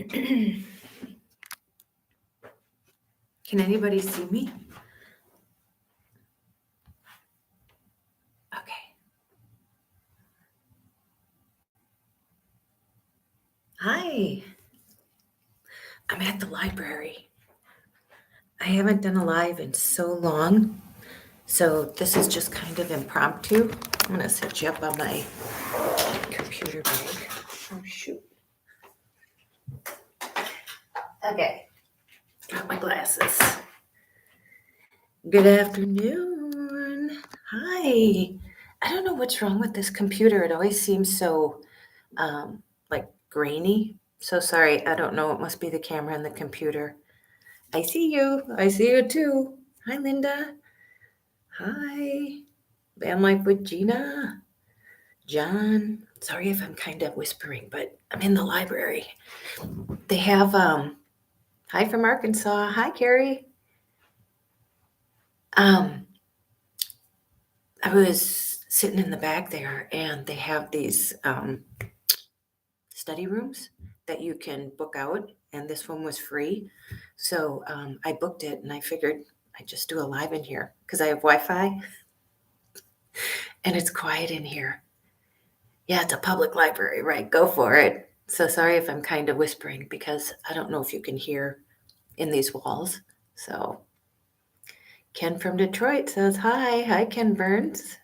Can anybody see me? Okay. Hi. I'm at the library. I haven't done a live in so long, so this is just kind of impromptu. I'm going to set you up on my computer bag. Oh, shoot. Okay. Got my glasses. Good afternoon. Hi. I don't know what's wrong with this computer. It always seems so, like grainy. So sorry. I don't know. It must be the camera and the computer. I see you. I see you too. Hi, Linda. Hi. Van Life with Gina. John. Sorry if I'm kind of whispering, but I'm in the library. They have, hi from Arkansas. Hi, Carrie. I was sitting in the back there, and they have these study rooms that you can book out, and this one was free. So I booked it, and I figured I'd just do a live in here because I have Wi-Fi, and it's quiet in here. Yeah, it's a public library, right? Go for it. So sorry if I'm kind of whispering because I don't know if you can hear in these walls. So Ken from Detroit says hi. Hi, Ken Burns.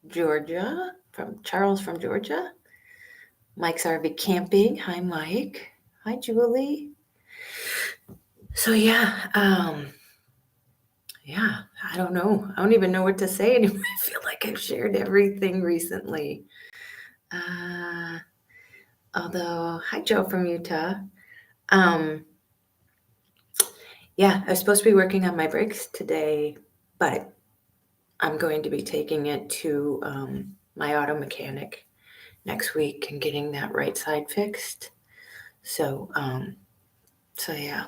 Georgia, from Charles from Georgia. Mike's RV Camping. Hi, Mike. Hi, Julie. So yeah, I don't know. I don't even know what to say anymore. I feel like I've shared everything recently. Although, hi, Joe from Utah. Yeah, I was supposed to be working on my brakes today, but I'm going to be taking it to my auto mechanic next week and getting that right side fixed. So yeah.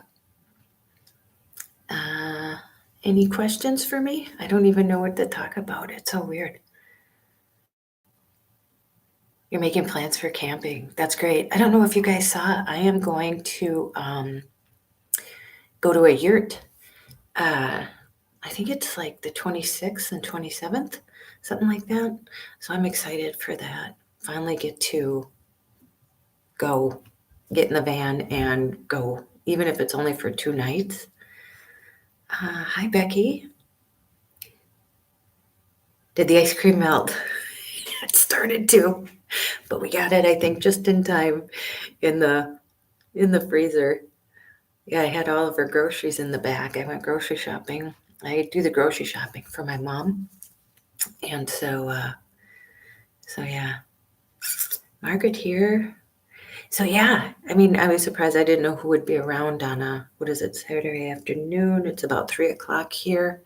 Any questions for me? I don't even know what to talk about. It's so weird. You're making plans for camping. That's great. I don't know if you guys saw, I am going to go to a yurt. I think it's like the 26th and 27th, something like that. So I'm excited for that. Finally get to go get in the van and go, even if it's only for 2 nights. Hi, Becky. Did the ice cream melt? It started to, but we got it, I think, just in time in the freezer. Yeah, I had all of her groceries in the back. I went grocery shopping. I do the grocery shopping for my mom. And so yeah. Margaret here. So yeah, I mean, I was surprised. I didn't know who would be around on Saturday afternoon. It's about 3:00 here.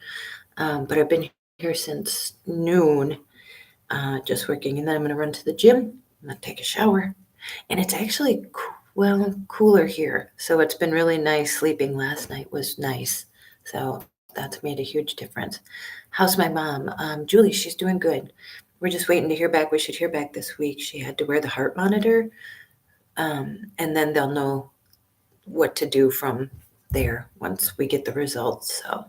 But I've been here since noon, just working. And then I'm going to run to the gym. I'm going to take a shower. And it's actually, cooler here. So it's been really nice. Sleeping last night was nice. So that's made a huge difference. How's my mom? Julie, she's doing good. We're just waiting to hear back. We should hear back this week. She had to wear the heart monitor. And then they'll know what to do from there once we get the results. So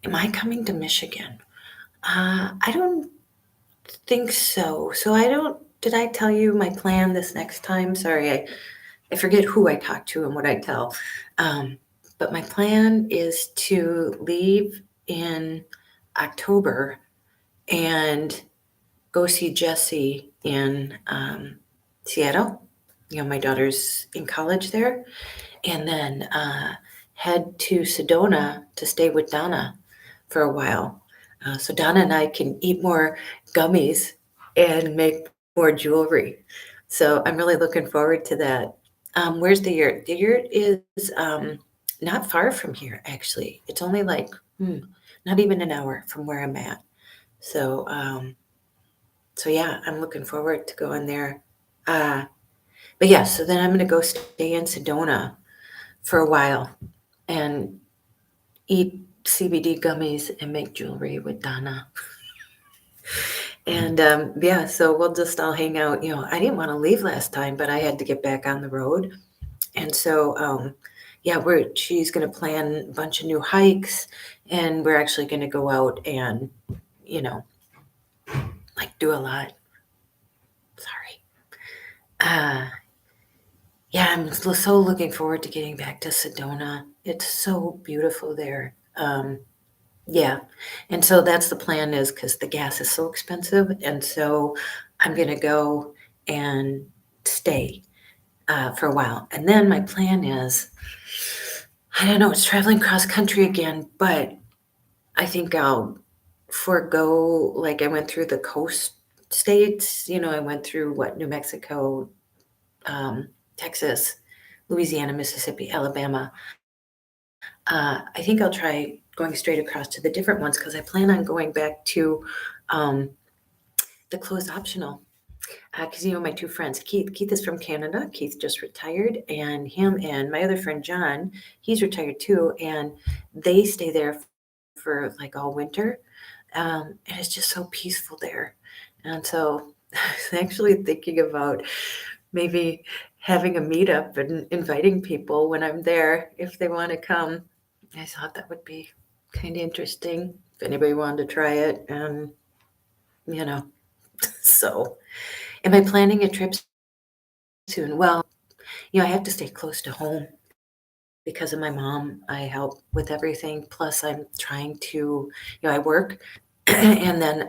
am I coming to Michigan? I don't think so. Did I tell you my plan this next time? Sorry, I forget who I talk to and what I tell. But my plan is to leave in October and go see Jessie in Seattle. You know, my daughter's in college there. And then head to Sedona to stay with Donna for a while. So Donna and I can eat more gummies and make more jewelry. So I'm really looking forward to that. Where's the yurt? The yurt is not far from here, actually. It's only like not even an hour from where I'm at. So yeah, I'm looking forward to going there. But yeah, so then I'm going to go stay in Sedona for a while and eat CBD gummies and make jewelry with Donna. And so we'll just all hang out. You know, I didn't want to leave last time, but I had to get back on the road. And so, yeah, she's gonna plan a bunch of new hikes, and we're actually gonna go out and, you know, like, do a lot. Sorry. Uh, yeah, I'm so looking forward to getting back to Sedona. It's so beautiful there. Yeah, and so that's the plan is because the gas is so expensive, and so I'm gonna go and stay, for a while, and then my plan is, I don't know, it's traveling cross country again, but I think I'll forego like, I went through the coast states, I went through what, New Mexico, Texas, Louisiana, Mississippi, Alabama. I think I'll try going straight across to the different ones because I plan on going back to, um, the closed optional. Because my two friends, Keith is from Canada. Keith just retired, and him and my other friend John, he's retired too, and they stay there for like all winter. And it's just so peaceful there. And so I was actually thinking about maybe having a meetup and inviting people when I'm there if they want to come. I thought that would be kind of interesting if anybody wanted to try it. And, you know, so am I planning a trip soon? Well, I have to stay close to home because of my mom. I help with everything. Plus, I'm trying to, I work and then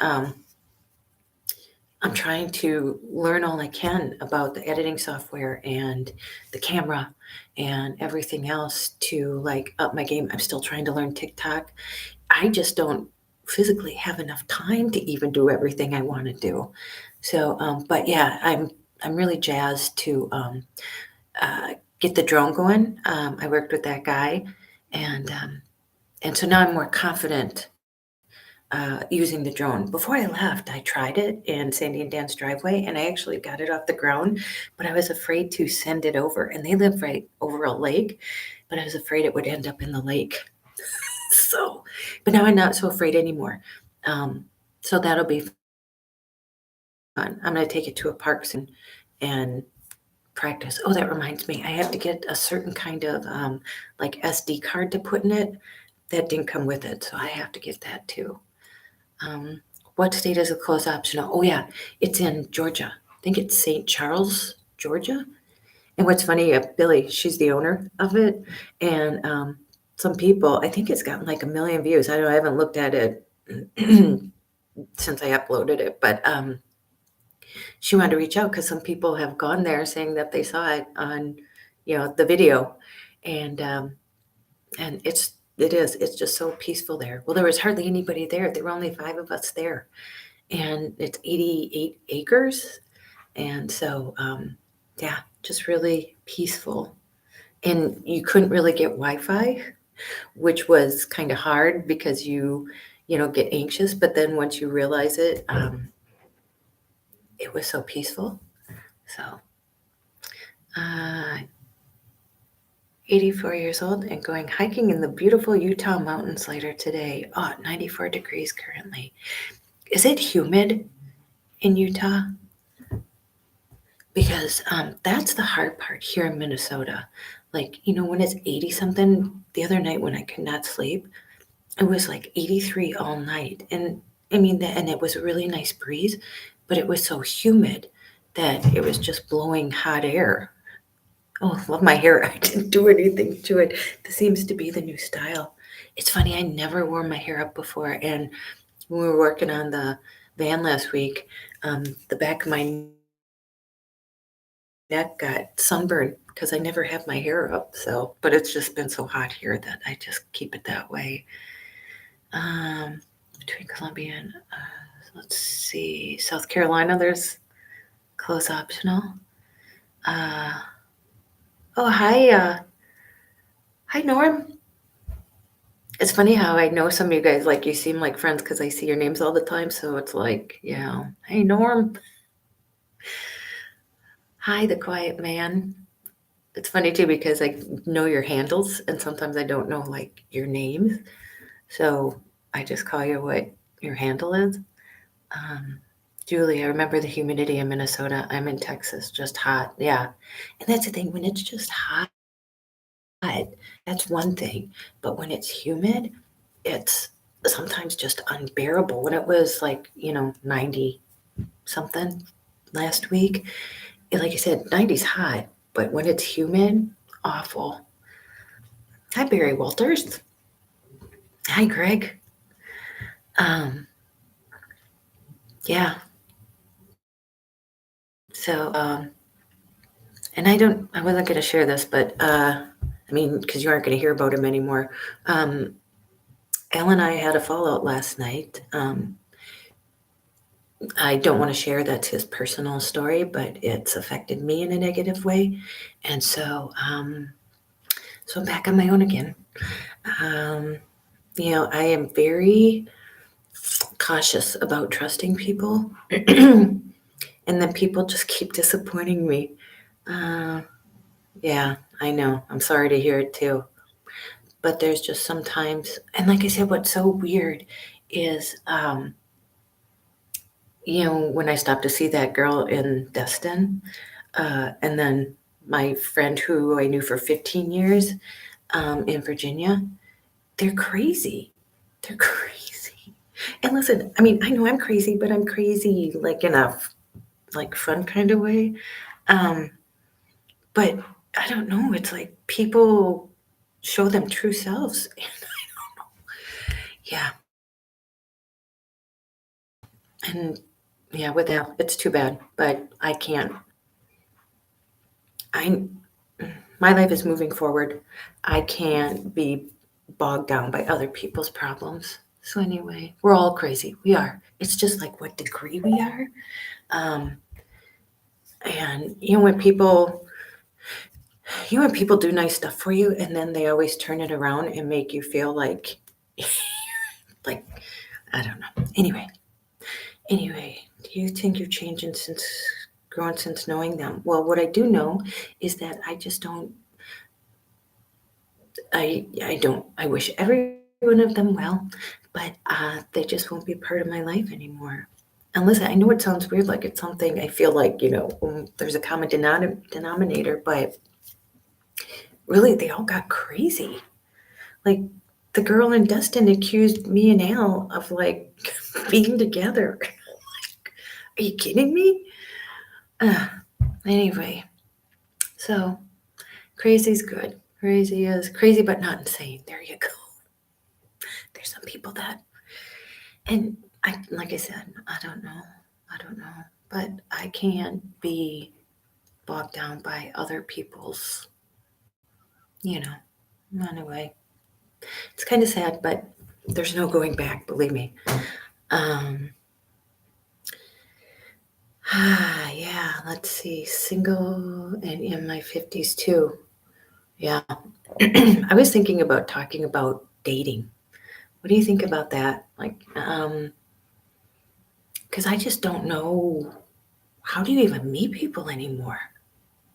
I'm trying to learn all I can about the editing software and the camera and everything else to like up my game. I'm still trying to learn TikTok. I just don't physically have enough time to even do everything I want to do. So, but yeah, I'm really jazzed to get the drone going. I worked with that guy, and so now I'm more confident using the drone. Before I left, I tried it in Sandy and Dan's driveway, and I actually got it off the ground, but I was afraid to send it over. And they live right over a lake, but I was afraid it would end up in the lake. So, but now I'm not so afraid anymore. So that'll be fun. I'm going to take it to a park soon and practice. Oh, that reminds me, I have to get a certain kind of like SD card to put in it. That didn't come with it, so I have to get that too. What state is a closed optional? Oh yeah, it's in Georgia. I think it's St. Charles, Georgia. And what's funny, Billy, she's the owner of it, and some people, I think it's gotten like 1 million views. I don't know, I haven't looked at it since I uploaded it, but she wanted to reach out because some people have gone there saying that they saw it on, the video, and it's just so peaceful there. Well, there was hardly anybody there. There were only 5 of us there, and it's 88 acres, and so yeah, just really peaceful. And you couldn't really get Wi-Fi, which was kind of hard because you get anxious, but then once you realize it, it was so peaceful. So, uh, 84 years old and going hiking in the beautiful Utah mountains later today. Oh, 94 degrees currently. Is it humid in Utah? Because that's the hard part here in Minnesota. Like, when it's 80 something, the other night when I could not sleep, it was like 83 all night. And I mean, and it was a really nice breeze, but it was so humid that it was just blowing hot air. Oh, love my hair. I didn't do anything to it. This seems to be the new style. It's funny, I never wore my hair up before. And when we were working on the van last week, the back of my neck got sunburned because I never have my hair up. So, but it's just been so hot here that I just keep it that way. Between Columbia and, let's see, South Carolina, there's close optional. Oh, hi, Norm. It's funny how I know some of you guys, like, you seem like friends because I see your names all the time. So it's like, yeah, hey, Norm. Hi, the quiet man. It's funny too because I know your handles and sometimes I don't know like your names. So I just call you what your handle is. Um, Julie, I remember the humidity in Minnesota. I'm in Texas, just hot. Yeah. And that's the thing, when it's just hot, hot, that's one thing. But when it's humid, it's sometimes just unbearable. When it was like, 90 something last week, like I said, 90's hot, but when it's humid, awful. Hi, Barry Walters. Hi, Greg. Um, yeah. So, and I wasn't going to share this, but because you aren't going to hear about him anymore. Al and I had a fallout last night. I don't want to share that's his personal story, but it's affected me in a negative way. And so I'm back on my own again. I am very cautious about trusting people. And then people just keep disappointing me. Yeah, I know. I'm sorry to hear it too. But there's just sometimes, and like I said, what's so weird is, when I stopped to see that girl in Destin, and then my friend who I knew for 15 years in Virginia, they're crazy. They're crazy. And listen, I know I'm crazy, but I'm crazy like in a fun kind of way. Um, but I don't know. It's like people show them true selves. Yeah. And yeah, with that, it's too bad, but I can't. I My life is moving forward. I can't be bogged down by other people's problems. So anyway, we're all crazy. We are. It's just like what degree we are. Um, and when people do nice stuff for you, and then they always turn it around and make you feel like, like I don't know. Anyway, do you think you're changing since growing since knowing them? Well, what I do know is that I just don't. I don't. I wish every one of them well, but they just won't be part of my life anymore. And listen, I know it sounds weird, like it's something I feel like there's a common denominator, but really, they all got crazy. Like the girl in Destin accused me and Al of like being together. Are you kidding me? Uh, anyway, so crazy's good. Crazy is crazy, but not insane. There you go. There's some people that, and like I said, I don't know. But I can't be bogged down by other people's, you know. Anyway, it's kind of sad, but there's no going back, believe me. Um, yeah, let's see. Single and in my 50s too. Yeah. I was thinking about talking about dating. What do you think about that? Because I just don't know, how do you even meet people anymore?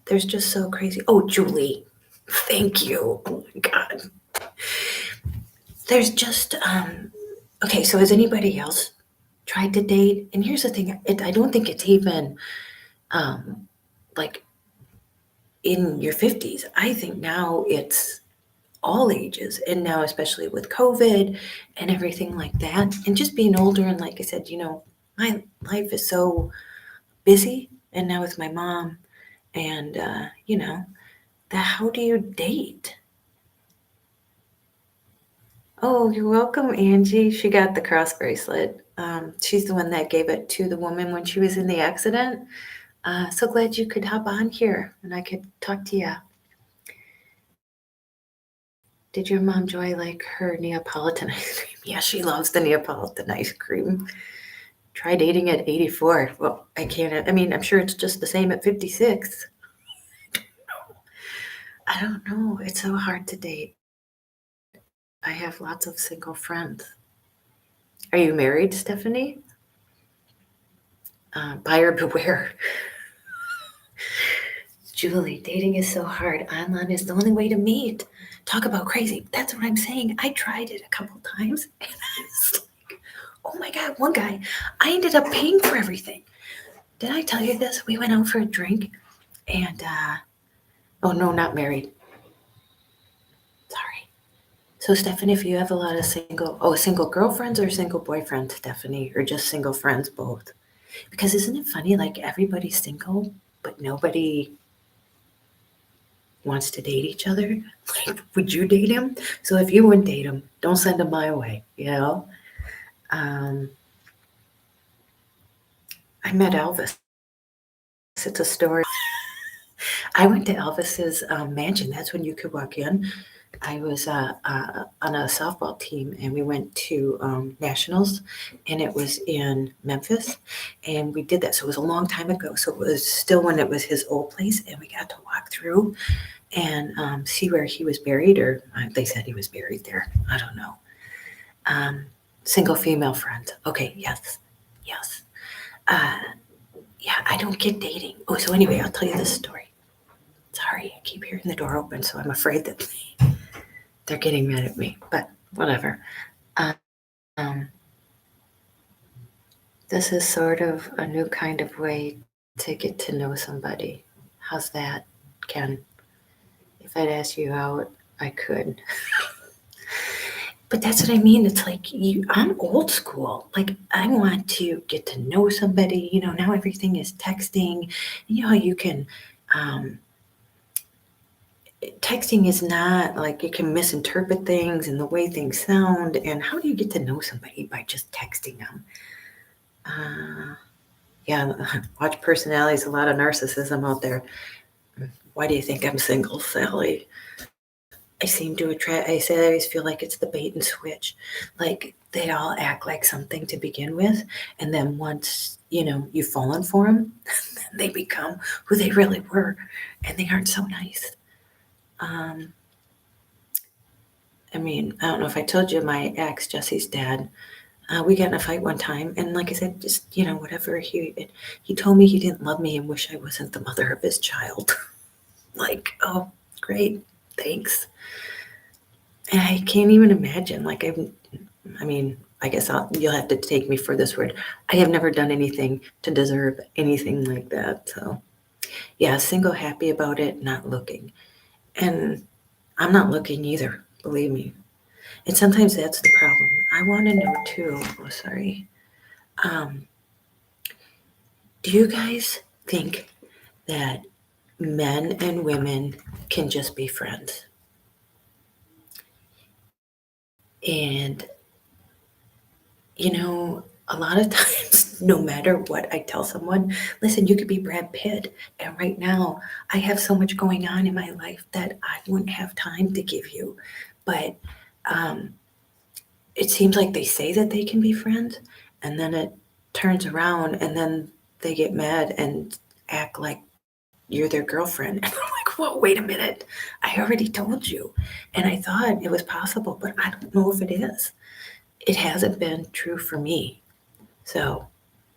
There's just so crazy. Oh, Julie, thank you. Oh my God. There's just, okay, so has anybody else tried to date? And here's the thing, I don't think it's even like in your 50s. I think now it's all ages. And now, especially with COVID and everything like that, and just being older, and like I said, my life is so busy. And now with my mom, and, how do you date? Oh, you're welcome, Angie. She got the cross bracelet. She's the one that gave it to the woman when she was in the accident. So glad you could hop on here and I could talk to you. Did your mom Joy like her Neapolitan ice cream? Yeah, she loves the Neapolitan ice cream. Try dating at 84. Well, I can't. I'm sure it's just the same at 56. I don't know. It's so hard to date. I have lots of single friends. Are you married, Stephanie? Buyer beware. Julie, dating is so hard. Online is the only way to meet. Talk about crazy. That's what I'm saying. I tried it a couple times and I was like, oh my God, one guy, I ended up paying for everything. Did I tell you this? We went out for a drink and, oh no, not married. So, Stephanie, if you have a lot of single girlfriends or single boyfriends, Stephanie, or just single friends, both? Because isn't it funny? Like everybody's single, but nobody wants to date each other. Like, would you date him? So if you wouldn't date him, don't send him my way. Um, I met Elvis. It's a story. I went to Elvis's mansion. That's when you could walk in. I was on a softball team, and we went to nationals, and it was in Memphis, and we did that. So it was a long time ago. So it was still when it was his old place, and we got to walk through and see where he was buried, or they said he was buried there. I don't know. Single female friend. Okay, yes, yes. Yeah, I don't get dating. Oh, so anyway, I'll tell you this story. Sorry, I keep hearing the door open, so I'm afraid that they're getting mad at me, but whatever. Um, this is sort of a new kind of way to get to know somebody. How's that, Ken? If I'd ask you out, I could. But that's what I mean. It's like I'm old school. Like I want to get to know somebody. Now everything is texting. You know how you can texting is not like you can misinterpret things and the way things sound. And how do you get to know somebody by just texting them? Yeah, watch personalities, a lot of narcissism out there. Why do you think I'm single, Sally? I seem to attract, I say I always feel like it's the bait and switch. Like they all act like something to begin with. And then once, you've fallen for them, then they become who they really were. And they aren't so nice. I don't know if I told you, my ex, Jesse's dad, we got in a fight one time. And like I said, just, whatever. He told me he didn't love me and wish I wasn't the mother of his child. Like, oh, great. Thanks. And I can't even imagine. Like, I guess you'll have to take me for this word. I have never done anything to deserve anything like that. So, yeah, single, happy about it, not looking. And I'm not looking either, believe me. And sometimes that's the problem. I want to know too. Oh, sorry. Do you guys think that men and women can just be friends? And a lot of times, no matter what I tell someone, listen, you could be Brad Pitt. And right now, I have so much going on in my life that I wouldn't have time to give you. But it seems like they say that they can be friends, and then it turns around, and then they get mad and act like you're their girlfriend. And I'm like, whoa, wait a minute. I already told you. And I thought it was possible, but I don't know if it is. It hasn't been true for me. So,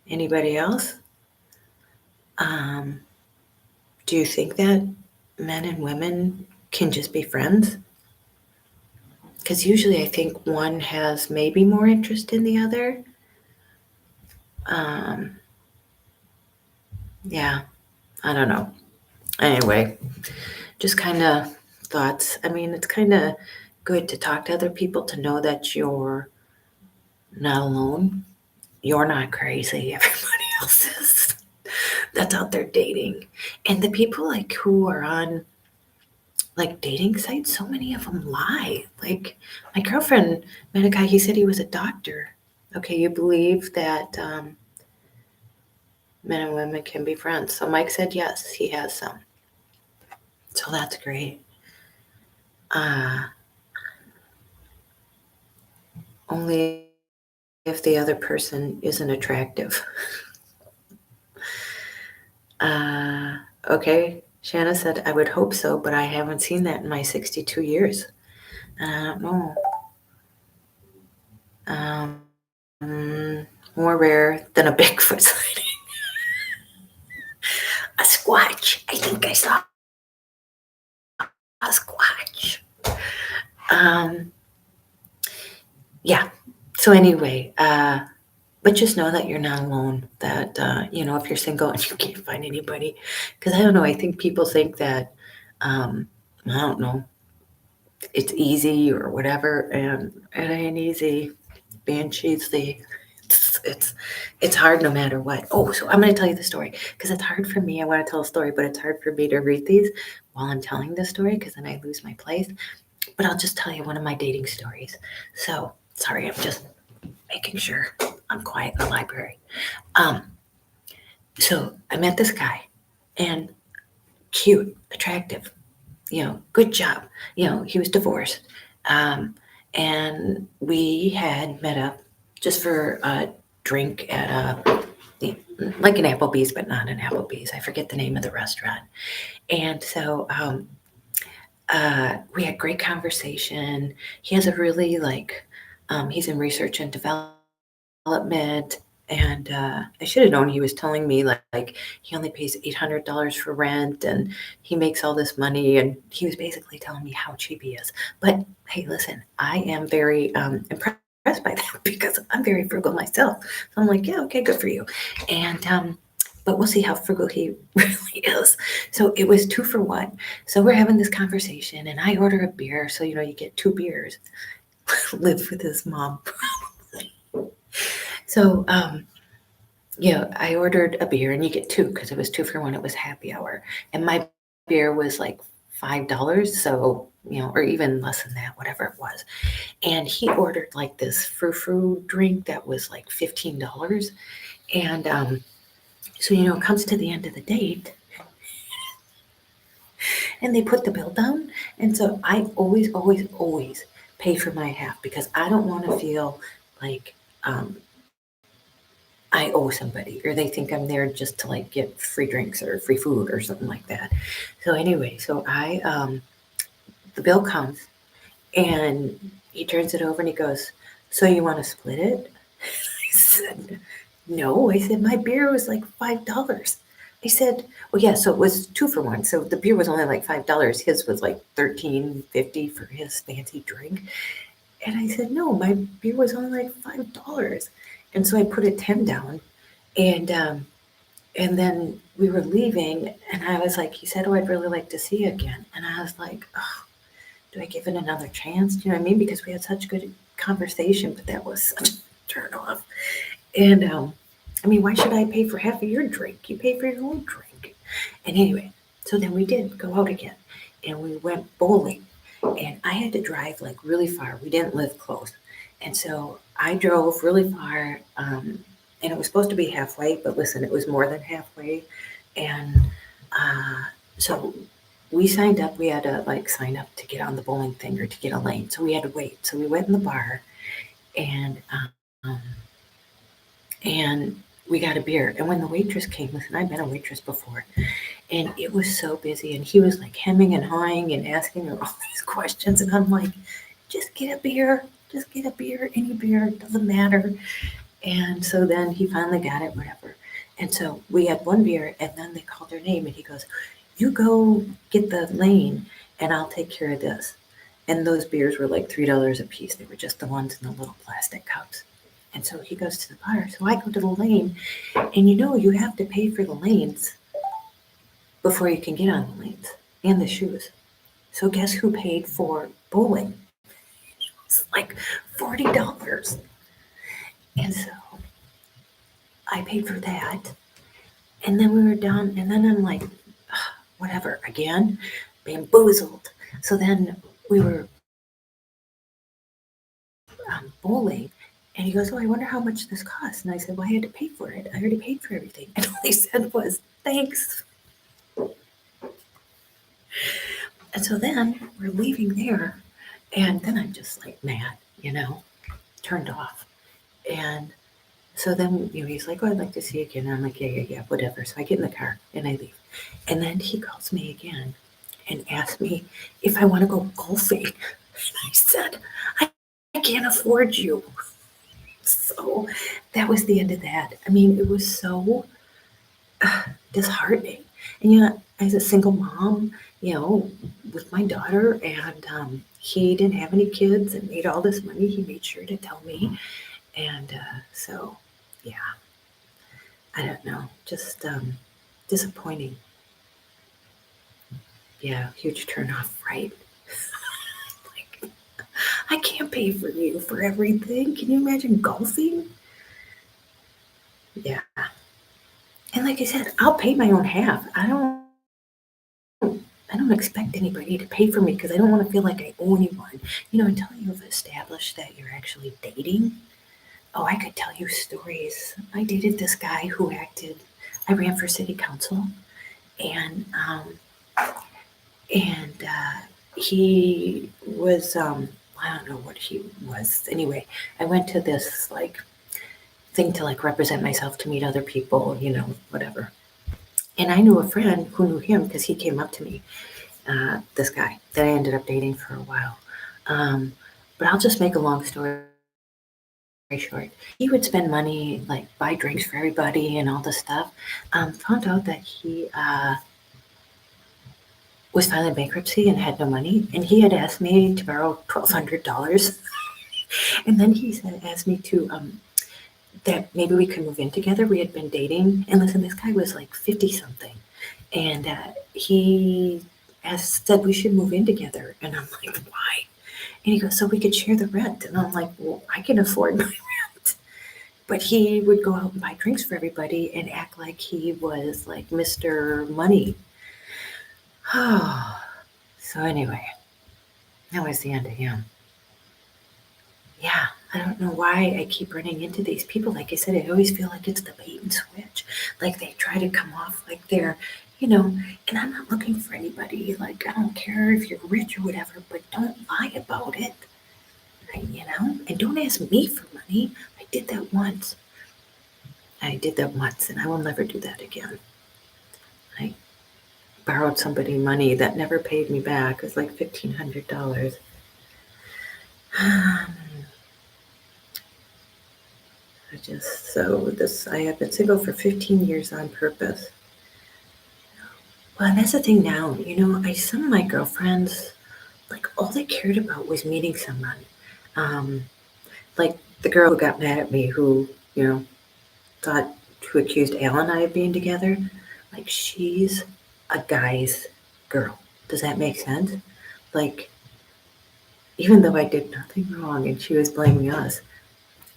anybody else? Do you think that men and women can just be friends? Because usually I think one has maybe more interest in the other. Yeah, I don't know. Anyway, just kind of thoughts. It's kind of good to talk to other people to know that you're not alone. You're not crazy. Everybody else is. That's out there dating. And the people like who are on like dating sites, so many of them lie. Like my girlfriend met a guy, he said he was a doctor. Okay, you believe that men and women can be friends. So Mike said yes, he has some. So that's great. Only if the other person isn't attractive. Okay, Shanna said, I would hope so, but I haven't seen that in my 62 years. And I don't know. More rare than a Bigfoot sighting. A squatch. I think I saw a squatch. Yeah. So anyway, but just know that you're not alone. That if you're single and you can't find anybody, because I don't know. I think people think that I don't know. it's easy or whatever, and it ain't easy being cheesy. It's hard no matter what. Oh, so I'm gonna tell you the story because it's hard for me. I want to tell a story, but it's hard for me to read these while I'm telling the story because then I lose my place. But I'll just tell you one of my dating stories. So sorry, I'm just making sure I'm quiet in the library. Um, so I met this guy, and cute, attractive, good job. He was divorced. Um, and we had met up just for a drink at like an Applebee's, but not an Applebee's. I forget the name of the restaurant. And so we had great conversation. He has a really he's in research and development. And I should have known he was telling me like he only pays $800 for rent and he makes all this money. And he was basically telling me how cheap he is. But hey, listen, I am very impressed by that because I'm very frugal myself. So I'm like, yeah, okay, good for you. And but we'll see how frugal he really is. So it was 2 for 1. So we're having this conversation, and I order a beer. So you get 2 beers. Live with his mom. So yeah, I ordered a beer, and you get 2 because it was 2 for 1. It was happy hour, and my beer was like $5. So or even less than that, whatever it was. And he ordered like this frou-frou drink that was like $15. And so it comes to the end of the date, and they put the bill down. And so I always, always, always pay for my half because I don't want to feel like I owe somebody or they think I'm there just to like get free drinks or free food or something like that. So anyway, so the bill comes and he turns it over and he goes, "So you want to split it?" I said, "No." I said, "My beer was like $5." I said, "Well, yeah, so it was 2 for 1. So the beer was only like $5. His was like $13.50 for his fancy drink." And I said, "No, my beer was only like $5." And so I put a 10 down, and then we were leaving, and I was like, he said, "Oh, I'd really like to see you again." And I was like, oh, do I give it another chance? Do you know what I mean? Because we had such good conversation, but that was such a turn off. And I mean, why should I pay for half of your drink? You pay for your own drink. And anyway, so then we did go out again, and we went bowling. And I had to drive like really far. We didn't live close. And so I drove really far, and it was supposed to be halfway, but listen, it was more than halfway. And uh, so we signed up. We had to like sign up to get on the bowling thing or to get a lane. So we had to wait. So we went in the bar, and um, and we got a beer. And when the waitress came, listen, I've been a waitress before, and it was so busy. And he was like hemming and hawing and asking her all these questions. And I'm like, just get a beer. Just get a beer, any beer, it doesn't matter. And so then he finally got it, whatever. And so we had 1 beer, and then they called her name, and he goes, "You go get the lane, and I'll take care of this." And those beers were like $3 a piece. They were just the ones in the little plastic cups. And so he goes to the bar. So I go to the lane, and you have to pay for the lanes before you can get on the lanes and the shoes. So guess who paid for bowling? It's like $40. And so I paid for that. And then we were done. And then I'm like, "Ugh, whatever, again, bamboozled." So then we were bowling. And he goes, "Oh, I wonder how much this costs." And I said, "Well, I had to pay for it. I already paid for everything." And all he said was, "Thanks." And so then we're leaving there. And then I'm just like mad, turned off. And so then, he's like, "Oh, I'd like to see you again." And I'm like, "Yeah, yeah, yeah, whatever." So I get in the car and I leave. And then he calls me again and asks me if I want to go golfing. And I said, I can't afford you. So that was the end of that. I mean, it was so disheartening. And as a single mom, with my daughter, and he didn't have any kids and made all this money, he made sure to tell me. And so, yeah, I don't know, just disappointing. Yeah, huge turnoff, right? Like, I can't pay for you for everything. Can you imagine golfing? Yeah. And like I said, I'll pay my own half. I don't expect anybody to pay for me because I don't want to feel like I owe anyone. Until you've established that you're actually dating. Oh, I could tell you stories. I dated this guy who I ran for city council, and he was, I don't know what he was. Anyway, I went to this like thing to like represent myself to meet other people, whatever. And I knew a friend who knew him because he came up to me, this guy that I ended up dating for a while. Um, but I'll just make a long story short. He would spend money, like buy drinks for everybody and all this stuff. Found out that he was filing bankruptcy and had no money, and he had asked me to borrow $1,200. And then he asked me to that maybe we could move in together. We had been dating, and listen, this guy was like 50 something, and he said we should move in together, and I'm like, why? And he goes, so we could share the rent, and I'm like, well, I can afford my rent. But he would go out and buy drinks for everybody and act like he was like Mr. Money. So anyway, that was the end of him. Yeah, I don't know why I keep running into these people. Like I said, I always feel like it's the bait and switch. Like they try to come off like they're, and I'm not looking for anybody. Like, I don't care if you're rich or whatever, but don't lie about it. And don't ask me for money. I did that once. And I will never do that again. I borrowed somebody money that never paid me back. It was like $1,500. I have been single for 15 years on purpose. Well, and that's the thing now, some of my girlfriends, like all they cared about was meeting someone. Like the girl who got mad at me who accused Al and I of being together, like she's a guy's girl. Does that make sense? Like, even though I did nothing wrong and she was blaming us,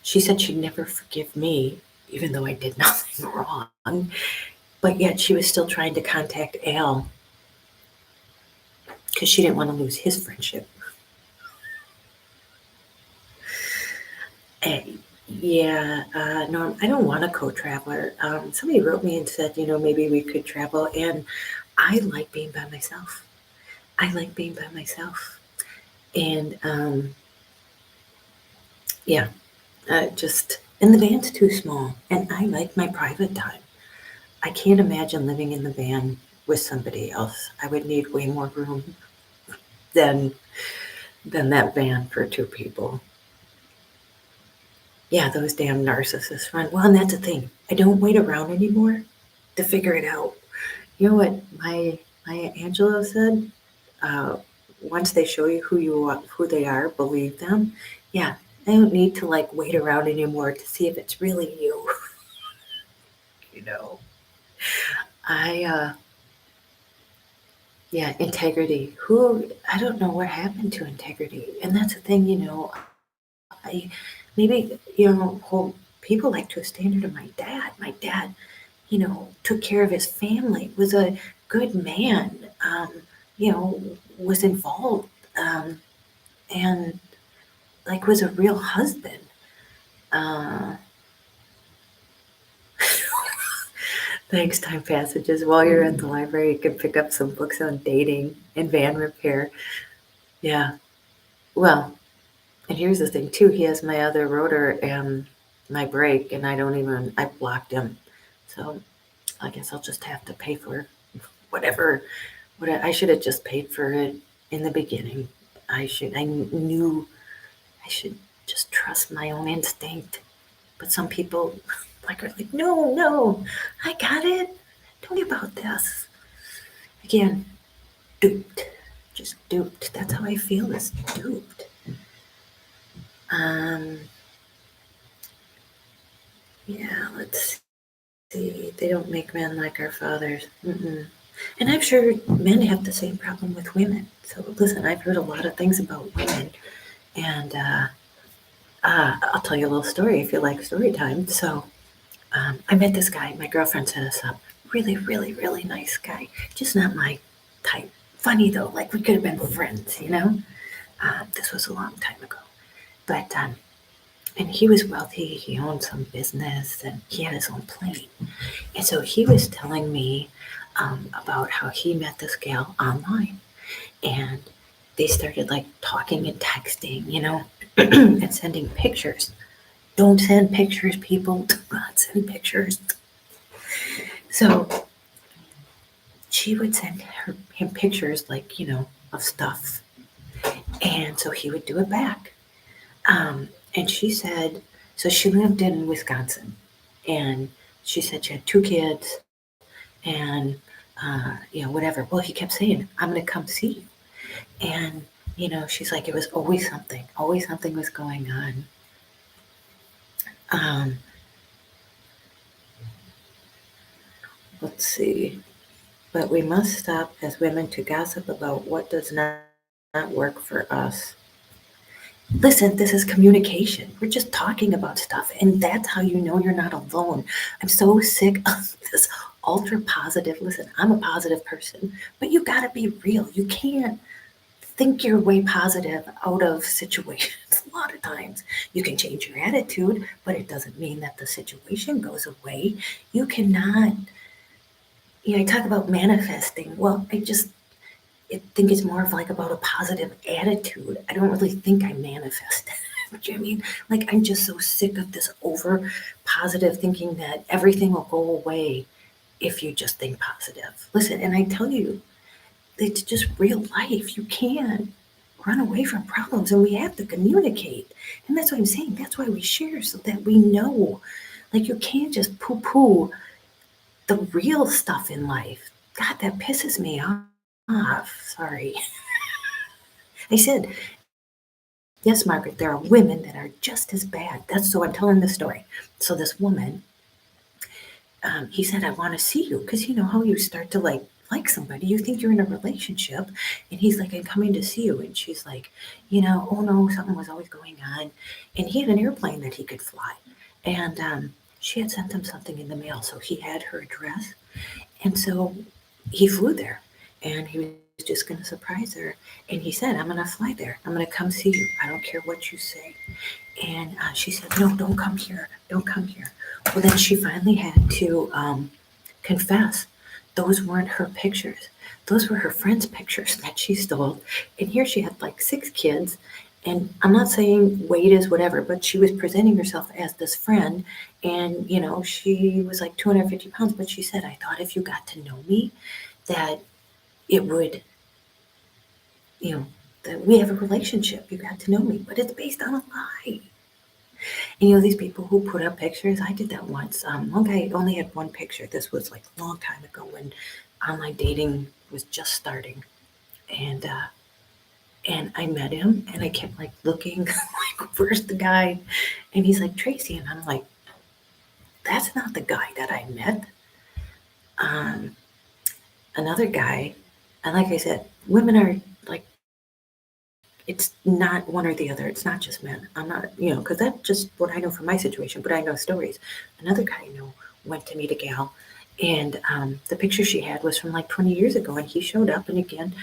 she said she'd never forgive me, even though I did nothing wrong. But yet she was still trying to contact Al because she didn't want to lose his friendship. Norm, I don't want a co-traveler. Somebody wrote me and said, maybe we could travel. And I like being by myself. And and the van's too small. And I like my private time. I can't imagine living in the van with somebody else. I would need way more room than that van for two people. Yeah, those damn narcissists run. Well, and that's the thing. I don't wait around anymore to figure it out. You know what my Aunt Angela said? Once they show you who they are, believe them. Yeah, I don't need to like wait around anymore to see if it's really you. I integrity. I don't know what happened to integrity, and that's the thing. I maybe hold people like to a standard of my dad. My dad, took care of his family, was a good man, was involved, and like was a real husband. Thanks, Time Passages. While you're at the library, you can pick up some books on dating and van repair. Yeah. Well, and here's the thing too. He has my other rotor and my brake, and I blocked him. So I guess I'll just have to pay for whatever. I should have just paid for it in the beginning. I knew I should just trust my own instinct. But some people are like, no, I got it. Don't worry about this. Again, duped. Just duped. That's how I feel, is duped. Let's see. They don't make men like our fathers. Mm-mm. And I'm sure men have the same problem with women. So listen, I've heard a lot of things about women. And I'll tell you a little story if you like story time. So I met this guy. My girlfriend set us up. Really, really, really nice guy. Just not my type. Funny though, like we could have been friends, you know? This was a long time ago. But, and he was wealthy. He owned some business and he had his own plane. And so he was telling me about how he met this gal online. And they started like talking and texting, you know, and sending pictures. Don't send pictures, people. Do not send pictures. So she would send him pictures, like, you know, of stuff. And so he would do it back. And she said, so she lived in Wisconsin. And she said she had two kids and, you know, whatever. Well, he kept saying, I'm going to come see you. And, you know, she's like, it was always something was going on. Um, let's see. But we must stop as women to gossip about what does not work for us. Listen, this is communication. We're just talking about stuff, and that's how you know you're not alone. I'm so sick of this ultra positive. Listen, I'm a positive person, but you gotta be real. You can't think your way positive out of situations. A lot of times you can change your attitude, but it doesn't mean that the situation goes away. You cannot, you know, I talk about manifesting. Well, I think it's more of like about a positive attitude. I don't really think I manifest. Do you know what I mean? Like I'm just so sick of this over positive thinking that everything will go away if you just think positive. Listen, and I tell you, it's just real life. You can't run away from problems and we have to communicate. And that's what I'm saying. That's why we share so that we know. Like you can't just poo poo the real stuff in life. God, that pisses me off. Sorry. I said, yes, Margaret, there are women that are just as bad. That's so I'm telling the story. So this woman, he said, I want to see you. Because you know how you start to like somebody, you think you're in a relationship. And he's like, I'm coming to see you. And she's like, you know, oh no, something was always going on. And he had an airplane that he could fly. And she had sent him something in the mail. So he had her address. And so he flew there and he was just going to surprise her. And he said, I'm going to fly there. I'm going to come see you. I don't care what you say. And she said, no, don't come here. Don't come here. Well, then she finally had to confess those weren't her pictures. Those were her friends' pictures that she stole. And here she had like 6 kids. And I'm not saying weight is whatever, but she was presenting herself as this friend. And, you know, she was like 250 pounds. But she said, I thought if you got to know me, that it would, you know, that we have a relationship. You got to know me. But it's based on a lie. And you know, these people who put up pictures, I did that once. One guy only had one picture. This was like a long time ago when online dating was just starting. And I met him and I kept like looking like where's the guy? And he's like, Tracy, and I'm like, that's not the guy that I met. Um, Another guy, and like I said, women are like it's not one or the other. It's not just men. I'm not, you know, because that's just what I know from my situation, but I know stories. Another guy I know went to meet a gal, and the picture she had was from like 20 years ago, and he showed up, and again,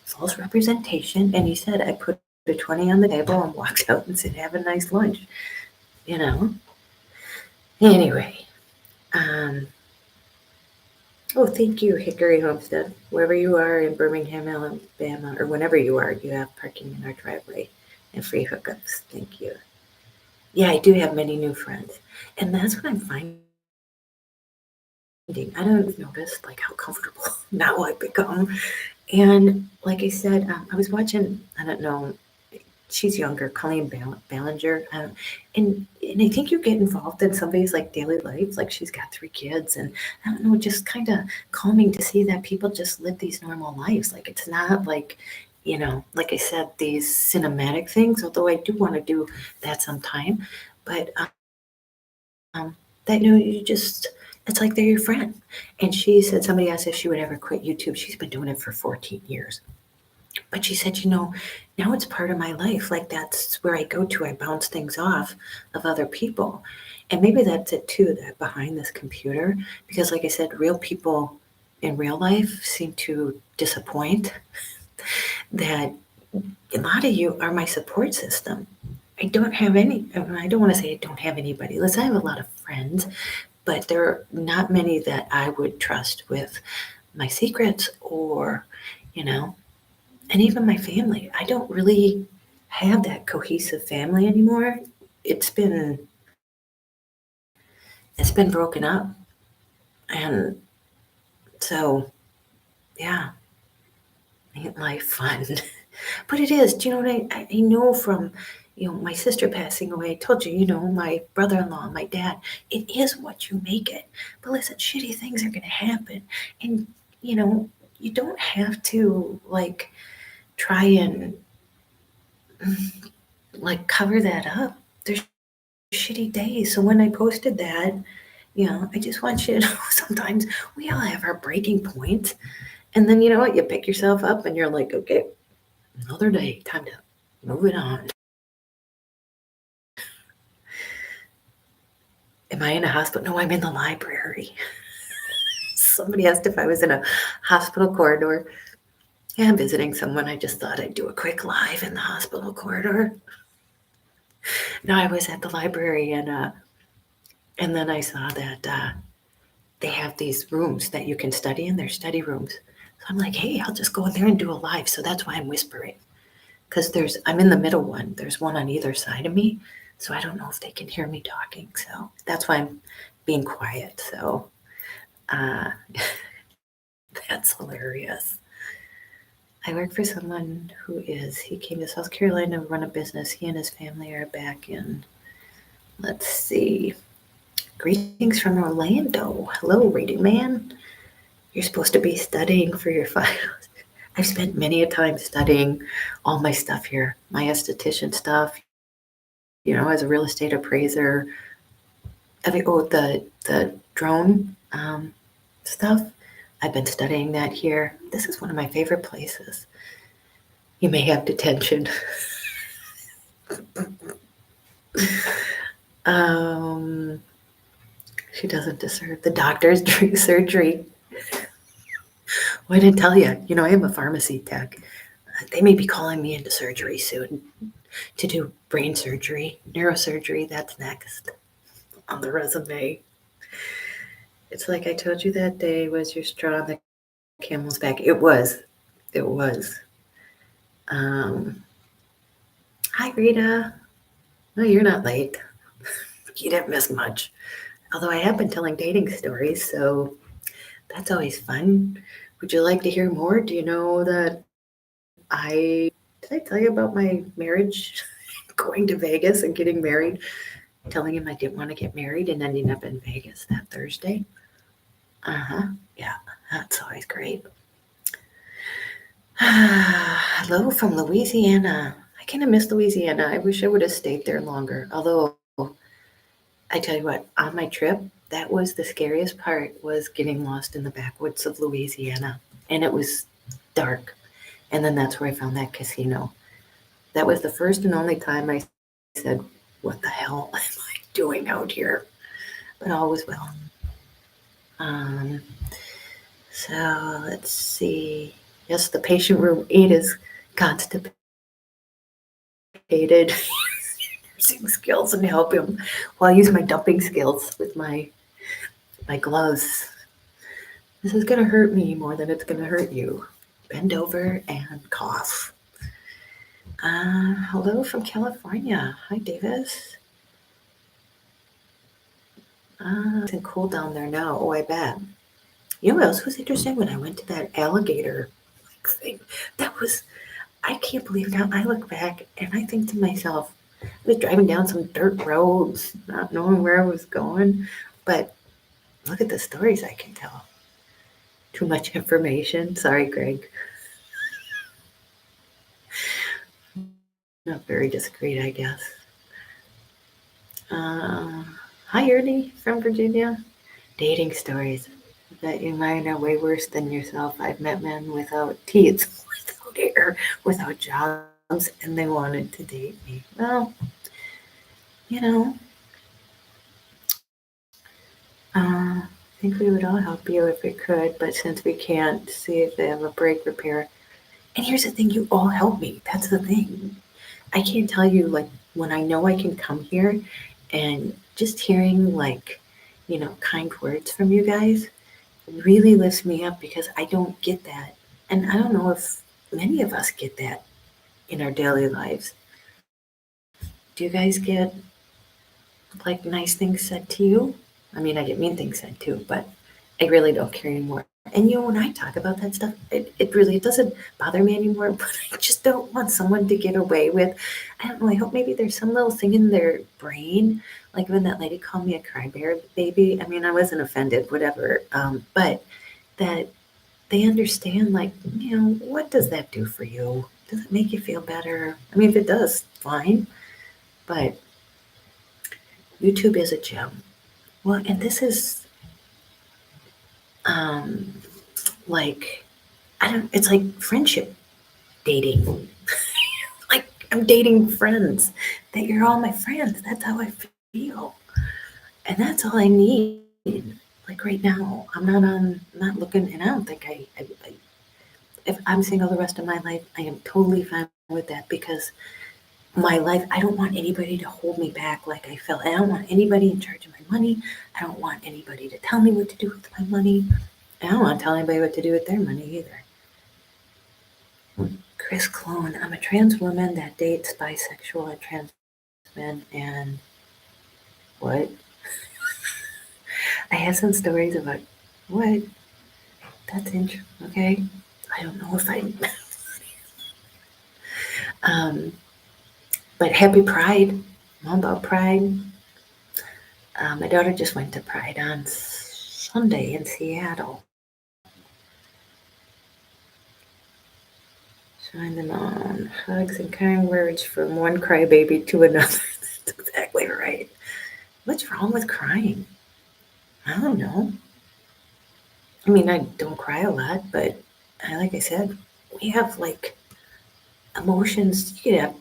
false representation, and he said, I put a 20 on the table and walked out and said, have a nice lunch, you know? Anyway, um, oh, thank you, Hickory Homestead. Wherever you are in Birmingham, Alabama, or whenever you are, you have parking in our driveway and free hookups. Thank you. Yeah, I do have many new friends. And that's what I'm finding. I don't notice like how comfortable now I've become. And like I said, I was watching, I don't know, she's younger, Colleen Ballinger. And I think you get involved in somebody's like daily life. Like she's got 3 kids, and I don't know, just kind of calming to see that people just live these normal lives. Like it's not like, you know, like I said, these cinematic things. Although I do want to do that sometime, but that you know, you just it's like they're your friend. And she said somebody asked if she would ever quit YouTube. She's been doing it for 14 years. But she said, now it's part of my life. Like that's where I go to. I bounce things off of other people. And maybe that's it too, that behind this computer, because like I said, real people in real life seem to disappoint, that a lot of you are my support system. I don't have any, I don't want to say I don't have anybody. Listen, I have a lot of friends, but there are not many that I would trust with my secrets or, you know, and even my family. I don't really have that cohesive family anymore. It's been it's been broken up. And so, yeah, ain't life fun? But it is. Do you know what I know from, my sister passing away? I told you, my brother-in-law, my dad. It is what you make it. But listen, shitty things are going to happen. And, you don't have to, like, try and, like, cover that up. There's shitty days. So when I posted that, I just want you to know sometimes we all have our breaking points. And then you know what? You pick yourself up and you're like, okay, another day, time to move it on. Am I in a hospital? No, I'm in the library. Somebody asked if I was in a hospital corridor. Yeah, I'm visiting someone. I just thought I'd do a quick live in the hospital corridor. No, I was at the library and then I saw that they have these rooms that you can study in. They're study rooms. So I'm like, hey, I'll just go in there and do a live. So that's why I'm whispering. Because I'm in the middle one. There's one on either side of me. So I don't know if they can hear me talking. So that's why I'm being quiet. So uh, that's hilarious. I work for someone he came to South Carolina to run a business. He and his family are back in, let's see, greetings from Orlando. Hello, reading man. You're supposed to be studying for your finals. I've spent many a time studying all my stuff here, my esthetician stuff, as a real estate appraiser. The drone stuff. I've been studying that here. This is one of my favorite places. You may have detention. She doesn't deserve the doctors during surgery. Well, I didn't tell you. I am a pharmacy tech. They may be calling me into surgery soon to do brain surgery, neurosurgery. That's next on the resume. It's like I told you that day was your straw on the camel's back. It was. Hi, Rita. No, you're not late. You didn't miss much. Although I have been telling dating stories, so that's always fun. Would you like to hear more? Do you know that did I tell you about my marriage? Going to Vegas and getting married, telling him I didn't want to get married and ending up in Vegas that Thursday. Yeah, that's always great. Hello from Louisiana. I kind of miss Louisiana. I wish I would have stayed there longer. Although, I tell you what, on my trip, that was the scariest part, was getting lost in the backwoods of Louisiana. And it was dark. And then that's where I found that casino. That was the first and only time I said, what the hell am I doing out here? But all was well. So let's see. Yes, the patient room 8 is constipated. Using skills and help him. Well, I use my dumping skills with my gloves. This is going to hurt me more than it's going to hurt you. Bend over and cough. Hello from California. Hi, Davis. It's cool down there now. Oh, I bet. You know what else was interesting? When I went to that alligator thing, I can't believe now. I look back and I think to myself, I was driving down some dirt roads, not knowing where I was going, but look at the stories I can tell. Too much information. Sorry, Greg. Not very discreet, I guess. Hi, Ernie from Virginia. Dating stories. I bet you mine are way worse than yourself. I've met men without teeth, without hair. here without jobs and they wanted to date me. Well, you know, I think we would all help you if we could, but since we can't, see if they have a brake repair. And here's the thing, you all help me. That's the thing. I can't tell you, like, when I know I can come here and just hearing, like, kind words from you guys really lifts me up because I don't get that. And I don't know if many of us get that in our daily lives. Do you guys get, like, nice things said to you? I mean, I get mean things said too, but I really don't care anymore. And when I talk about that stuff, it really doesn't bother me anymore, but I just don't want someone to get away with. I don't know, I hope maybe there's some little thing in their brain, like when that lady called me a crybear baby. I mean, I wasn't offended, whatever, but that they understand, like, what does that do for you? Does it make you feel better? I mean, if it does, fine, but YouTube is a gem. Well, and this is, um, like, I don't, it's like friendship dating. Like, I'm dating friends, that you're all my friends. That's how I feel. And that's all I need. Like right now, not looking, and I don't think if I'm single the rest of my life, I am totally fine with that because my life, I don't want anybody to hold me back like I felt. I don't want anybody in charge of my money. I don't want anybody to tell me what to do with my money. I don't want to tell anybody what to do with their money either. Chris Clone, I'm a trans woman that dates bisexual and trans men, and what? I have some stories about what? That's interesting. Okay. I don't know if I. um, but happy Pride. I'm all about Pride. My daughter just went to Pride on Sunday in Seattle. Shine them on. Hugs and kind words from one crybaby to another. That's exactly right. What's wrong with crying? I don't know. I mean, I don't cry a lot, but like I said, we have like emotions. You can have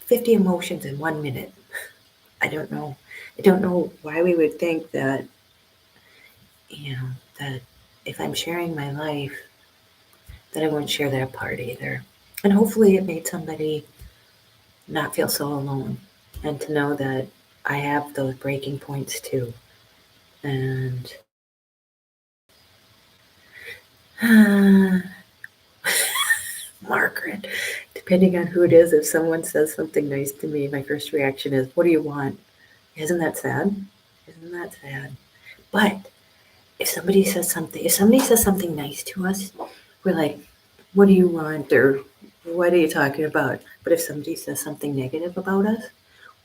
50 emotions in 1 minute. I don't know. I don't know why we would think that, that if I'm sharing my life, that I wouldn't share that part either. And hopefully it made somebody not feel so alone and to know that I have those breaking points too. And Margaret, depending on who it is, if someone says something nice to me, my first reaction is, what do you want? Isn't that sad? Isn't that sad? But if somebody says something nice to us, we're like, what do you want? Or what are you talking about? But if somebody says something negative about us,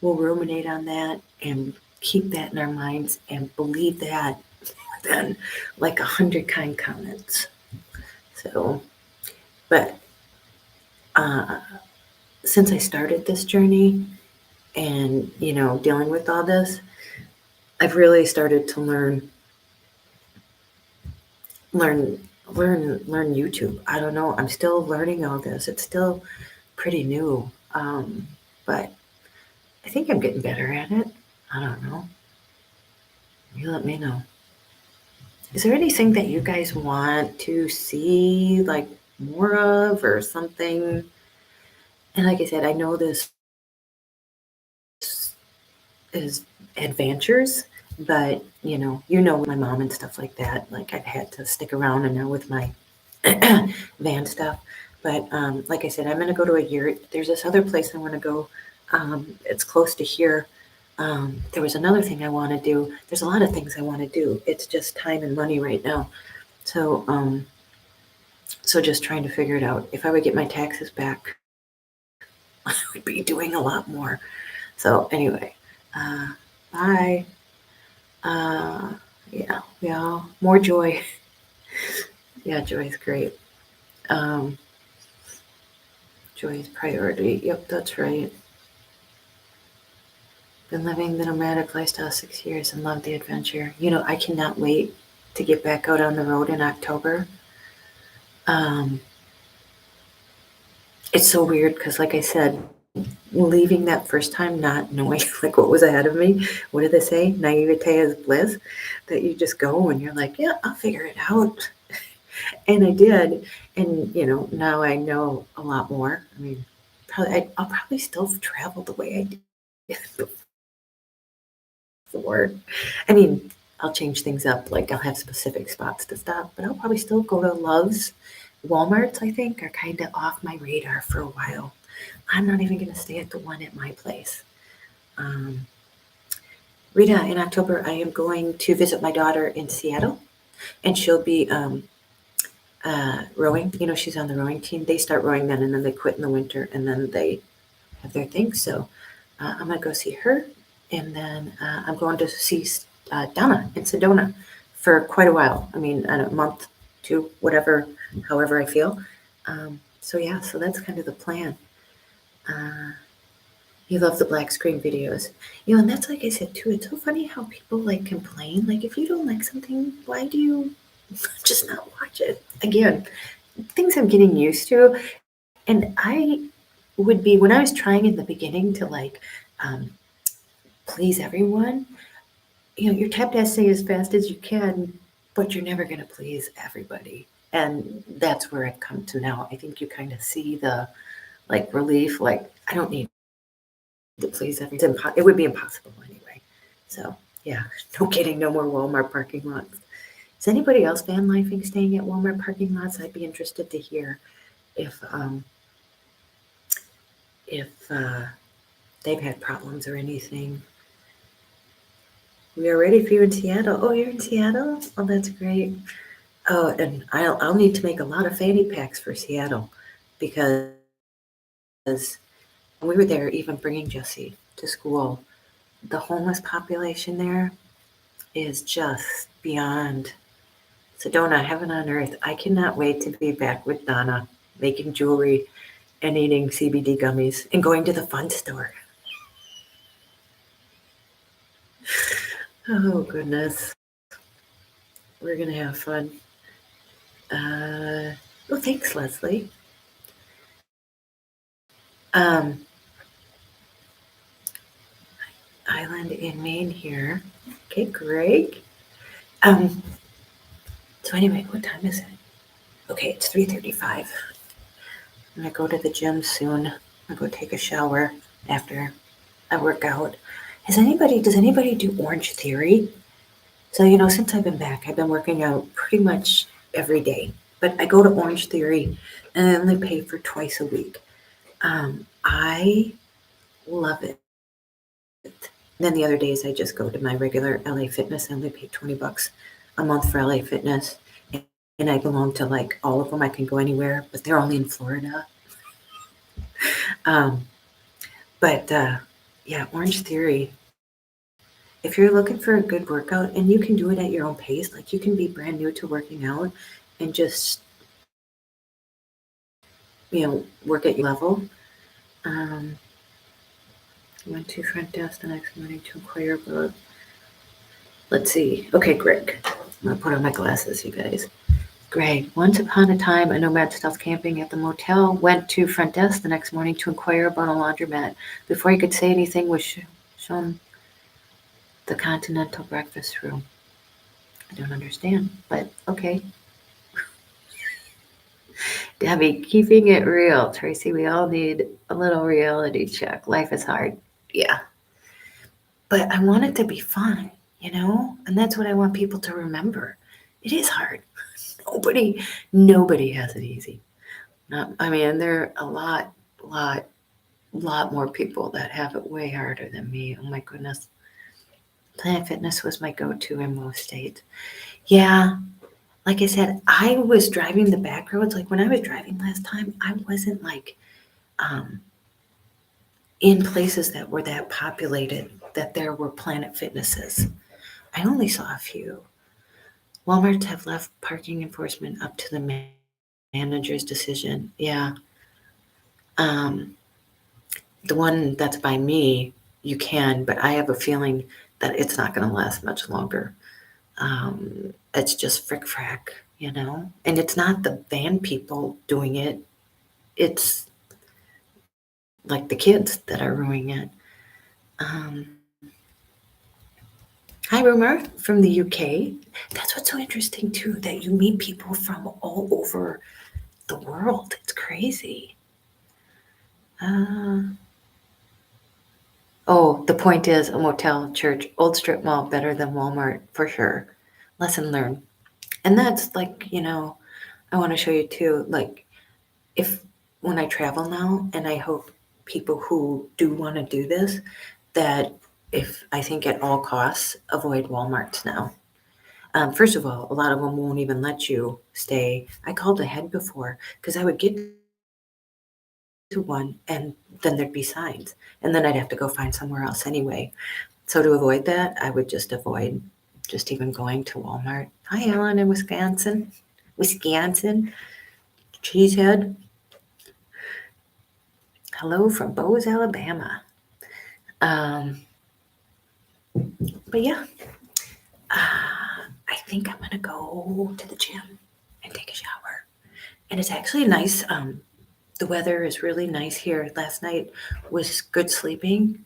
we'll ruminate on that and keep that in our minds and believe that then like 100 kind comments. So, but since I started this journey and, dealing with all this, I've really started to learn YouTube. I don't know. I'm still learning all this. It's still pretty new. But I think I'm getting better at it. I don't know. You let me know. Is there anything that you guys want to see like more of or something? And like I said, I know this is adventures, but my mom and stuff like that. Like I've had to stick around and now with my van stuff. But like I said, I'm going to go to a year. There's this other place I want to go. It's close to here. There was another thing I want to do. There's a lot of things I want to do. It's just time and money right now. So just trying to figure it out. If I would get my taxes back, I would be doing a lot more. So anyway, bye. Yeah, more joy. Yeah, joy is great. Joy is priority. Yep, that's right. Been living the nomadic lifestyle 6 years and love the adventure. I cannot wait to get back out on the road in October. It's so weird because, like I said, leaving that first time not knowing like what was ahead of me. What did they say? Naivete is bliss. That you just go and you're like, yeah, I'll figure it out. And I did. And now I know a lot more. I mean, I'll probably still travel the way I did before. I mean, I'll change things up. Like I'll have specific spots to stop, but I'll probably still go to Love's. Walmart's, I think, are kind of off my radar for a while. I'm not even going to stay at the one at my place. Um, Rita, in October, I am going to visit my daughter in Seattle, and she'll be rowing. She's on the rowing team. They start rowing then, and then they quit in the winter, and then they have their thing. So I'm going to go see her, and then I'm going to see Donna in Sedona for quite a while. I mean, a month, two, whatever, however I feel. So yeah, so that's kind of the plan. You love the black screen videos. And that's like I said too, it's so funny how people like complain. Like if you don't like something, why do you just not watch it? Again, things I'm getting used to. And I would be when I was trying in the beginning to like please everyone, you're tapped to say as fast as you can, but you're never gonna please everybody. And that's where I've come to now. I think you kind of see the like relief, like I don't need to please everyone. It would be impossible anyway. So yeah, no kidding, no more Walmart parking lots. Is anybody else van lifing staying at Walmart parking lots? I'd be interested to hear if they've had problems or anything. We are ready for you in Seattle. Oh, you're in Seattle? Oh, that's great. Oh, and I'll need to make a lot of fanny packs for Seattle because when we were there, even bringing Jesse to school, the homeless population there is just beyond Sedona, heaven on earth. I cannot wait to be back with Donna making jewelry and eating CBD gummies and going to the fun store. Oh, goodness. We're going to have fun. Oh, thanks, Leslie. Island in Maine here. Okay, Greg. So anyway, what time is it? Okay, it's 3:35. I'm gonna go to the gym soon. I'm gonna go take a shower after I work out. Does anybody do Orange Theory? So, since I've been back, I've been working out pretty much every day. But I go to Orange Theory and I only pay for twice a week. I love it. Then the other days I just go to my regular LA Fitness. I only pay $20 a month for LA Fitness. And I belong to like all of them. I can go anywhere, but they're only in Florida. Yeah, Orange Theory. If you're looking for a good workout, and you can do it at your own pace, like you can be brand new to working out and just, work at your level. Went to front desk the next morning to inquire about, let's see. Okay, Greg. I'm going to put on my glasses, you guys. Greg, once upon a time, a nomad stealth camping at the motel, went to front desk the next morning to inquire about a laundromat. Before he could say anything, was shown the continental breakfast room. I don't understand, but okay. Debbie, keeping it real. Tracy, we all need a little reality check. Life is hard. Yeah. But I want it to be fun, And that's what I want people to remember. It is hard. Nobody has it easy. There are a lot more people that have it way harder than me. Oh my goodness. Planet Fitness was my go-to in most states. Yeah, like I said, I was driving the back roads. Like when I was driving last time, I wasn't like in places that were that populated that there were Planet Fitnesses. I only saw a few. Walmart have left parking enforcement up to the manager's decision. Yeah. The one that's by me, you can, but I have a feeling that it's not going to last much longer. It's just frick-frack, And it's not the van people doing it. It's like the kids that are ruining it. Hi, Rumor from the UK. That's what's so interesting too, that you meet people from all over the world. It's crazy. Oh, the point is a motel, church, old strip mall, better than Walmart for sure. Lesson learned. And that's like, I want to show you too, like if when I travel now, and I hope people who do want to do this, that if I think at all costs, avoid Walmarts now. First of all, a lot of them won't even let you stay. I called ahead before because I would get to one and then there'd be signs, and then I'd have to go find somewhere else anyway. So to avoid that, I would just avoid just even going to Walmart. Hi, Ellen in Wisconsin. Wisconsin. Cheesehead. Hello from Bose, Alabama. But yeah, I think I'm gonna go to the gym and take a shower. And it's actually nice. The weather is really nice here. Last night was good sleeping.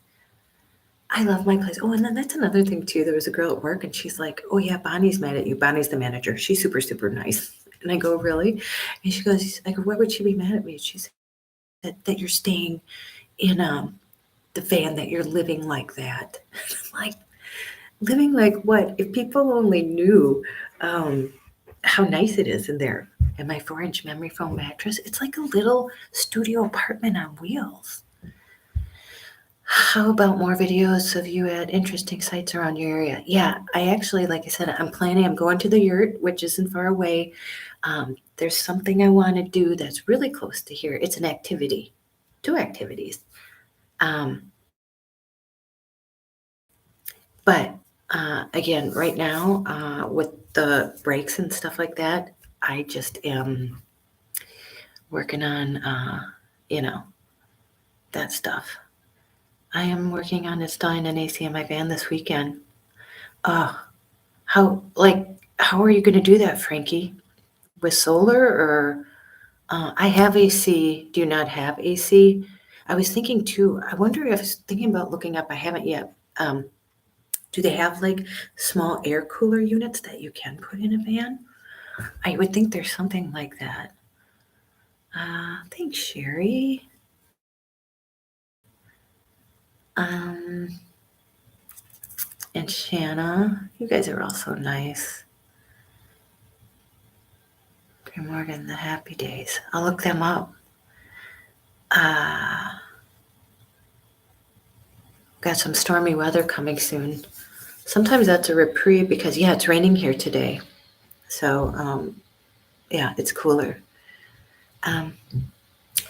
I love my place. Oh, and then that's another thing too. There was a girl at work and she's like, "Oh yeah, Bonnie's mad at you." Bonnie's the manager. She's super, super nice. And I go, "Really?" And she goes, I go, "Why would she be mad at me?" She said that you're staying in the van, that you're living like that. I'm like, living like what? If people only knew how nice it is in there. And my 4-inch memory foam mattress, it's like a little studio apartment on wheels. How about more videos of you at interesting sites around your area? Yeah, I actually, like I said, I'm going to the yurt, which isn't far away. There's something I want to do that's really close to here. It's an activity, 2 activities. But again, right now, with the breaks and stuff like that, I just am working on, that stuff. I am working on installing an AC in my van this weekend. Oh, how are you going to do that, Frankie? With solar or I have AC. Do you not have AC? I was thinking too. I wonder if I was thinking about looking up. I haven't yet. Do they have like small air cooler units that you can put in a van? I would think there's something like that. Thanks, Sherry. And Shanna. You guys are all so nice. Okay, Morgan, the happy days. I'll look them up. Got some stormy weather coming soon. Sometimes that's a reprieve because, yeah, it's raining here today. So, yeah, it's cooler.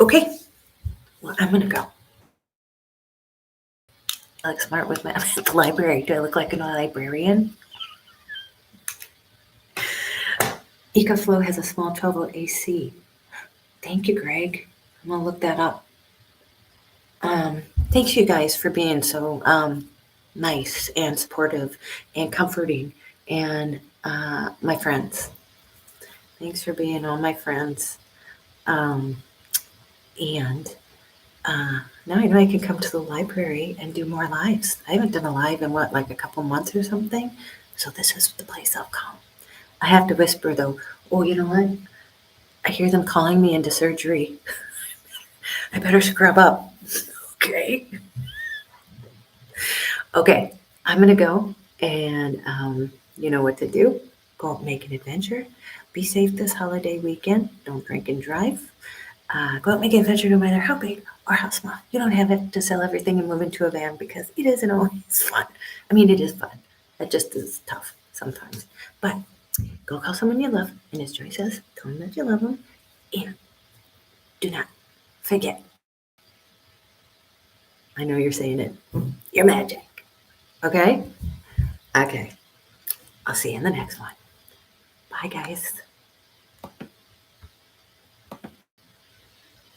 Okay, well, I'm going to go. I look smart with my I'm at the library. Do I look like a librarian? EcoFlow has a small 12-volt AC. Thank you, Greg. I'm going to look that up. Thanks, you guys, for being so nice and supportive and comforting, and my friends. Thanks for being all my friends. And now I know I can come to the library and do more lives. I haven't done a live in like a couple months or something. So this is the place I'll come. I have to whisper though. Oh, you know what? I hear them calling me into surgery. I better scrub up. Okay. Okay. I'm going to go, and you know what to do. Go out and make an adventure. Be safe this holiday weekend. Don't drink and drive. Go out and make an adventure no matter how big or how small. You don't have it to sell everything and move into a van because it isn't always fun. I mean, it is fun. It just is tough sometimes. But go call someone you love, and as Joy says, tell them that you love them, and do not forget. I know you're saying it. You're magic. Okay? Okay. I'll see you in the next one. Bye, guys.